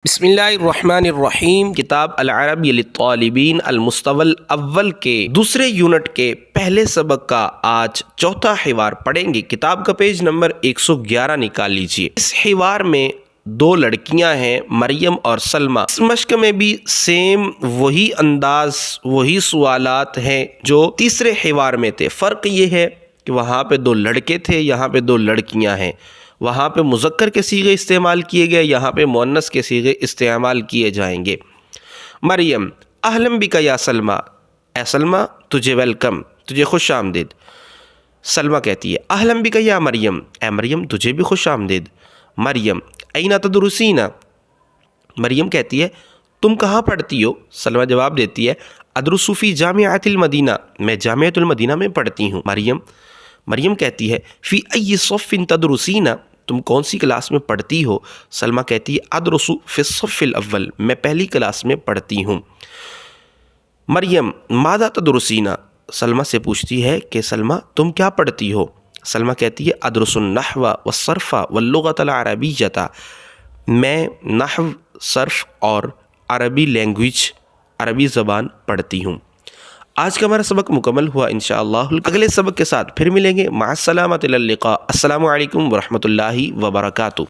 بسم اللہ الرحمن الرحیم۔ کتاب العربی للطالبین المستوى الاول کے دوسرے یونٹ کے پہلے سبق کا آج چوتھا حوار پڑھیں گے۔ کتاب کا پیج نمبر 111 نکال لیجئے۔ اس حوار میں دو لڑکیاں ہیں، مریم اور سلمیٰ۔ اس مشق میں بھی سیم وہی انداز، وہی سوالات ہیں جو تیسرے حوار میں تھے۔ فرق یہ ہے کہ وہاں پہ دو لڑکے تھے، یہاں پہ دو لڑکیاں ہیں۔ وہاں پہ مذکر کے صیغے استعمال کیے گئے، یہاں پہ مؤنث کے صیغے استعمال کیے جائیں گے۔ مریم، اہلا بک یا سلمیٰ، اے سلمیٰ تجھے ویلکم، تجھے خوش آمدید۔ سلمیٰ کہتی ہے اہلا بک یا مریم، اے مریم تجھے بھی خوش آمدید۔ مریم، این تدرسین، مریم کہتی ہے تم کہاں پڑھتی ہو؟ سلمیٰ جواب دیتی ہے ادرس فی جامعۃ المدینہ، میں جامعۃ المدینہ میں پڑھتی ہوں۔ مریم کہتی ہے فی ای صف تدرسین، تم کون سی کلاس میں پڑھتی ہو؟ سلمیٰ کہتی ہے ادرس فی الصف الاول، میں پہلی کلاس میں پڑھتی ہوں۔ مریم ماذا تدرسین، سلمیٰ سے پوچھتی ہے کہ سلمیٰ تم کیا پڑھتی ہو؟ سلمیٰ کہتی ہے ادرس النحو والصرف واللغۃ العربیۃ، میں نحو، صرف اور عربی لینگویج، عربی زبان پڑھتی ہوں۔ آج کا ہمارا سبق مکمل ہوا، انشاءاللہ اگلے سبق کے ساتھ پھر ملیں گے۔ مع السلامۃ، الی اللقاء۔ السلام علیکم ورحمۃ اللہ وبرکاتہ۔